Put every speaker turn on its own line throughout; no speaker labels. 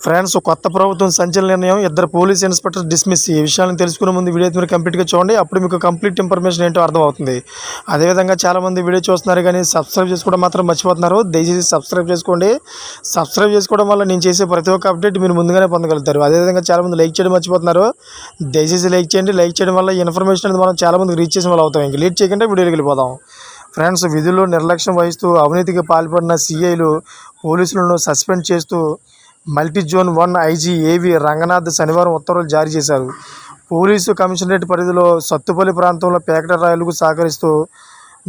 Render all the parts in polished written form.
Friends, కొత్త ప్రభుత్వం సంచలన నిర్ణయం. ఇద్దరు పోలీస్ ఇన్స్పెక్టర్ డిస్మిస్. ఈ విషయాలను తెలుసుకునే ముందు వీడియో మీరు కంప్లీట్గా చూడండి. అప్పుడు మీకు కంప్లీట్ ఇన్ఫర్మేషన్ ఏంటో అర్థమవుతుంది. అదేవిధంగా చాలామంది వీడియో చూస్తున్నారు కానీ సబ్స్క్రైబ్ చేసుకోవడం మాత్రం మర్చిపోతున్నారు. దయచేసి సబ్స్క్రైబ్ చేసుకోండి. సబ్స్క్రైబ్ చేసుకోవడం వల్ల నేను చేసే ప్రతి ఒక్క అప్డేట్ మీరు ముందుగానే పొందగలుగుతారు. అదేవిధంగా చాలామంది లైక్ చేయడం మర్చిపోతున్నారు. దయచేసి లైక్ చేయండి. లైక్ చేయడం వల్ల ఈ ఇన్ఫర్మేషన్ అనేది మనం చాలామందికి రీచ్ చేసిన వాళ్ళు అవుతాం. ఇంక లేట్ చేయకుండా వీడియోకి వెళ్ళిపోదాం. ఫ్రెండ్స్, విధుల్లో నిర్లక్ష్యం వహిస్తూ అవినీతికి పాల్పడిన సిఐలు పోలీసులను సస్పెండ్ చేస్తూ మల్టీ జోన్ 1 ఐజీ ఏవి రంగనాథ్ శనివారం ఉత్తర్వులు జారీ చేశారు. పోలీసు కమిషనరేట్ పరిధిలో సత్తుపల్లి ప్రాంతంలో ప్యాకెట్ రాయలకు సహకరిస్తూ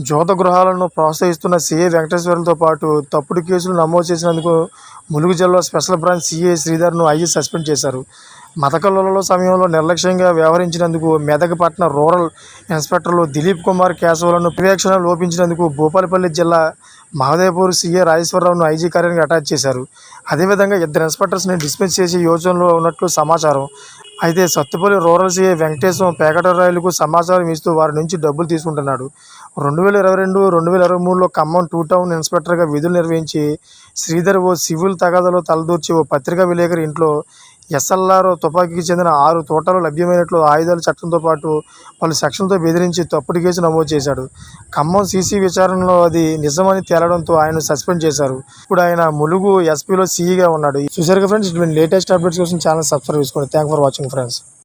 జూత గృహాలను ప్రోత్సహిస్తున్న సిఐ వెంకటేశ్వర్లతో పాటు తప్పుడు కేసులు నమోదు చేసినందుకు ములుగు జిల్లా స్పెషల్ బ్రాంచ్ సిఐ శ్రీధర్ను ఐజీ సస్పెండ్ చేశారు. మత కల్లోల సమయంలో నిర్లక్ష్యంగా వ్యవహరించినందుకు మెదక్ పట్టణ రూరల్ ఇన్స్పెక్టర్లు దిలీప్ కుమార్ కేశవులను పర్యవేక్షణ లోపించినందుకు భూపాలపల్లి జిల్లా మహదేవ్పూర్ సీఏ రాజేశ్వరరావును ఐజీ కార్యాలయానికి అటాచ్ చేశారు. అదేవిధంగా ఇద్దరు ఇన్స్పెక్టర్స్ని డిస్మిస్ చేసి యోచనలో ఉన్నట్లు సమాచారం. అయితే సత్తుపల్లి రూరల్ సీఐ వెంకటేశం ప్యాకెట్ రాయలకు సమాచారం ఇస్తూ వారి నుంచి డబ్బులు తీసుకుంటున్నాడు. 2022-2023లో ఖమ్మం 2 టౌన్ ఇన్స్పెక్టర్గా విధులు నిర్వహించి శ్రీధర్ ఓ సివిల్ తగాదాలో తలదూర్చి ఓ పత్రికా విలేకరి ఇంట్లో ఎస్ఎల్ఆర్ తుపాకీకి చెందిన 6 తోటాలు లభ్యమైనట్లు ఆయుధాల చట్టంతో పాటు పలు సెక్షన్లతో బెదిరించి తప్పుడు కేసు నమోదు చేశాడు. ఖమ్మం సీసీ విచారణలో అది నిజమని తేలడంతో ఆయన సస్పెండ్ చేశారు. ఇప్పుడు ఆయన ములుగు ఎస్పీలో సీఈగా ఉన్నాడు. చూసారుగా ఫ్రెండ్స్, ఇటువంటి లేటెస్ట్ అప్డేట్స్ కోసం ఛానల్ సబ్స్క్రైబ్ చేసుకోండి. Thank for watching friends.